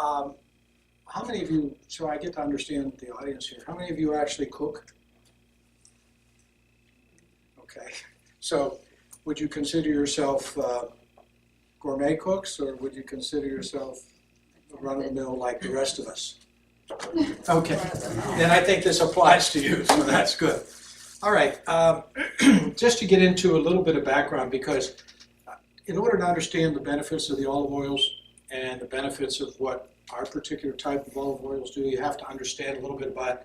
How many of you, so I get to understand the audience here, how many of you actually cook? Okay, so would you consider yourself gourmet cooks, or would you consider yourself run-of-the-mill like the rest of us? Okay, then I think this applies to you, so that's good. All right, just to get into a little bit of background, because in order to understand the benefits of the olive oils and the benefits of what our particular type of olive oils do, you have to understand a little bit about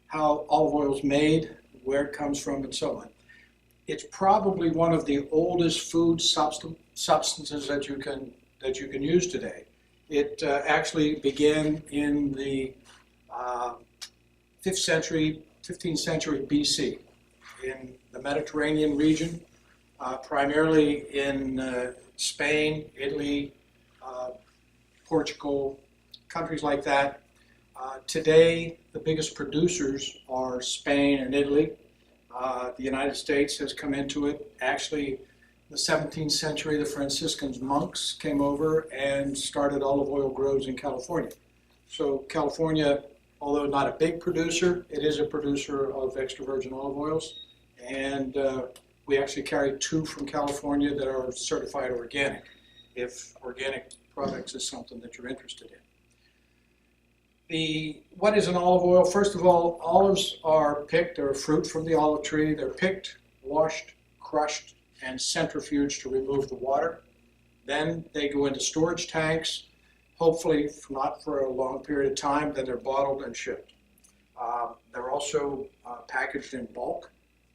how olive oil is made, where it comes from, and so on. It's probably one of the oldest food substances that you can use today. It actually began in the 15th century BC in the Mediterranean region, primarily in Spain, Italy, Portugal, countries like that. Today, the biggest producers are Spain and Italy. The United States has come into it. Actually, the 17th century, the Franciscan monks came over and started olive oil groves in California. So California, although not a big producer, it is a producer of extra virgin olive oils. And we actually carry 2 from California that are certified organic, if organic products is something that you're interested in. What is an olive oil? First of all, olives are picked, they're a fruit from the olive tree. They're picked, washed, crushed, and centrifuged to remove the water. Then they go into storage tanks, hopefully not for a long period of time, then they're bottled and shipped. They're also packaged in bulk,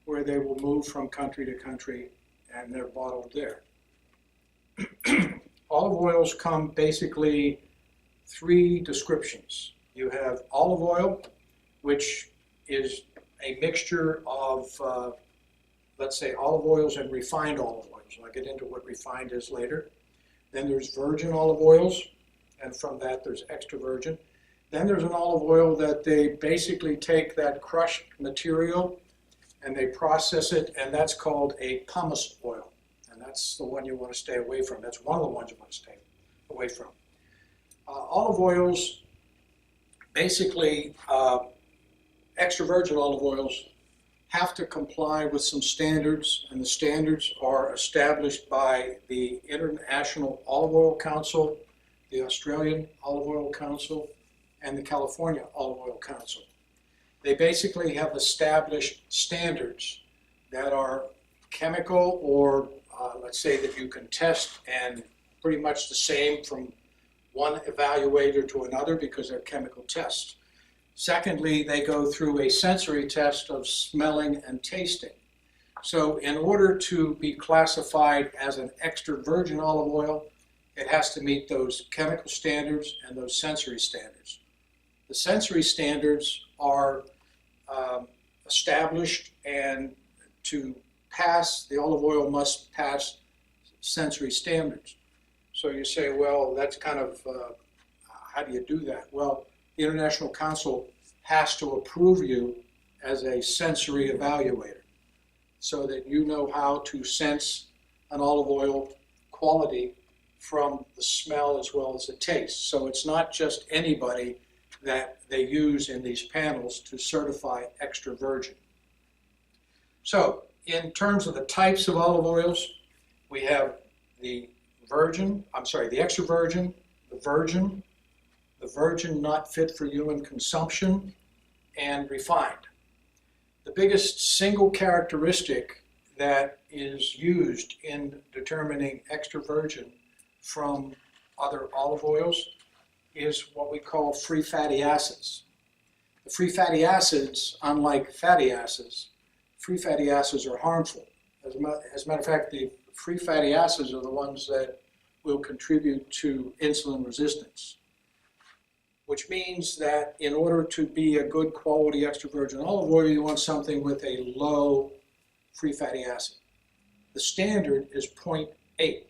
where they will move from country to country, and they're bottled there. Olive oils come basically 3 descriptions. You have olive oil, which is a mixture of, let's say, olive oils and refined olive oils. I'll get into what refined is later. Then there's virgin olive oils, and from that there's extra virgin. Then there's an olive oil that they basically take that crushed material and they process it, and that's called a pumice oil. And that's the one you want to stay away from. That's one of the ones you want to stay away from. Olive oils, basically, extra virgin olive oils have to comply with some standards, and the standards are established by the International Olive Oil Council, the Australian Olive Oil Council, and the California Olive Oil Council. They basically have established standards that are chemical, or let's say that you can test, and pretty much the same from one evaluator to another because they're chemical tests. Secondly, they go through a sensory test of smelling and tasting. So in order to be classified as an extra virgin olive oil, it has to meet those chemical standards and those sensory standards. The sensory standards are established, and to pass, the olive oil must pass sensory standards. So you say, well, that's kind of, how do you do that? Well, the International Council has to approve you as a sensory evaluator so that you know how to sense an olive oil quality from the smell as well as the taste. So it's not just anybody that they use in these panels to certify extra virgin. So in terms of the types of olive oils, we have the extra virgin, the virgin not fit for human consumption, and refined. The biggest single characteristic that is used in determining extra virgin from other olive oils is what we call free fatty acids. The free fatty acids, unlike fatty acids, free fatty acids are harmful. As a matter of fact, the free fatty acids are the ones that will contribute to insulin resistance, which means that in order to be a good quality extra virgin olive oil, you want something with a low free fatty acid. The standard is 0.8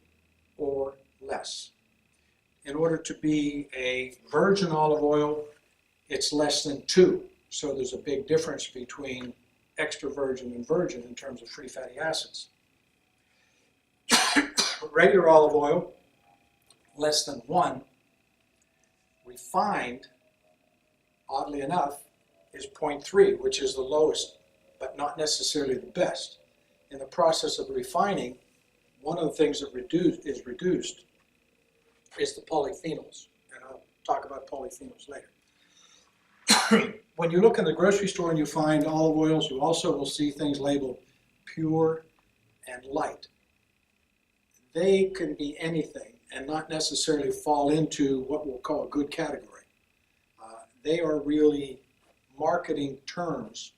or less. In order to be a virgin olive oil, it's less than 2. So there's a big difference between extra virgin and virgin in terms of free fatty acids. Regular olive oil, less than 1. Refined, oddly enough, is 0.3, which is the lowest, but not necessarily the best. In the process of refining, one of the things that is reduced is the polyphenols, and I'll talk about polyphenols later. When you look in the grocery store and you find olive oils, you also will see things labeled pure and light. They can be anything and not necessarily fall into what we'll call a good category. They are really marketing terms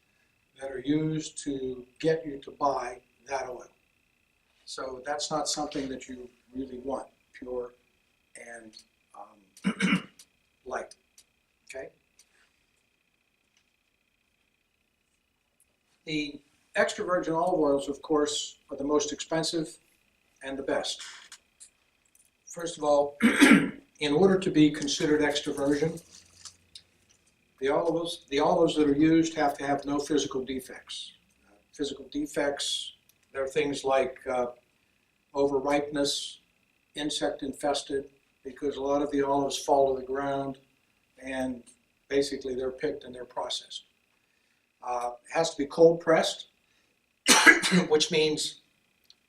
that are used to get you to buy that oil. So that's not something that you really want, pure and light, okay? The extra virgin olive oils, of course, are the most expensive and the best. First of all, in order to be considered extra virgin, the olives that are used have to have no physical defects. Physical defects, there are things like overripeness, insect infested, because a lot of the olives fall to the ground and basically they're picked and they're processed. It has to be cold pressed, which means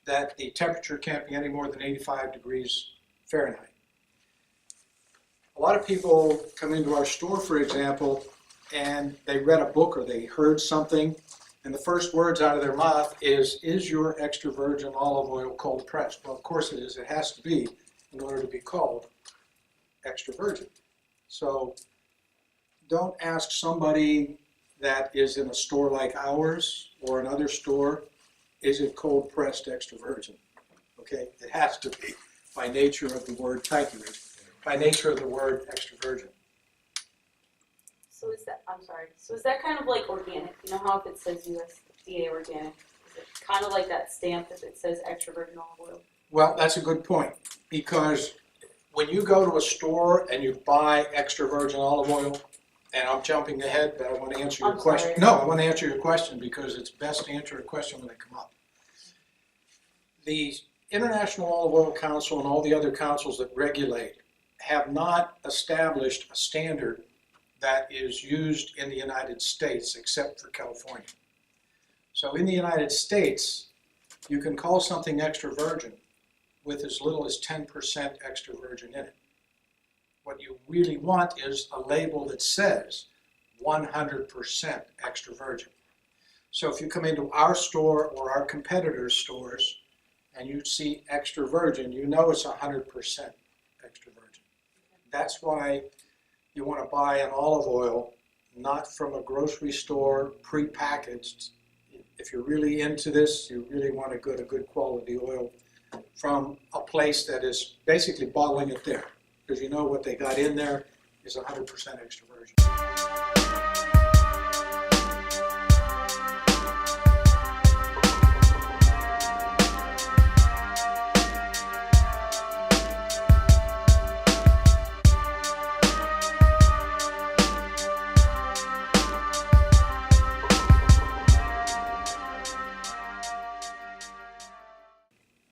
that the temperature can't be any more than 85 degrees Fahrenheit. A lot of people come into our store, for example, and they read a book or they heard something, and the first words out of their mouth is your extra virgin olive oil cold pressed? Well, of course it is. It has to be in order to be called extra virgin. So don't ask somebody that is in a store like ours or another store, is it cold pressed extra virgin? Okay, it has to be by nature of the word, thank you, Rich, by nature of the word extra virgin. So is that, I'm sorry, so is that kind of like organic? You know how if it says USDA organic, is it kind of like that stamp if it says extra virgin olive oil? Well, that's a good point, because when you go to a store and you buy extra virgin olive oil, and I'm jumping ahead, but I want to answer your question. No, I want to answer your question because it's best to answer a question when they come up. The International Olive Oil Council and all the other councils that regulate have not established a standard that is used in the United States except for California. So in the United States, you can call something extra virgin with as little as 10% extra virgin in it. What you really want is a label that says 100% extra virgin. So if you come into our store or our competitors' stores and you see extra virgin, you know it's 100% extra virgin. That's why you want to buy an olive oil not from a grocery store pre-packaged. If you're really into this, you really want a good quality oil from a place that is basically bottling it there, because you know what they got in there is 100% extra virgin.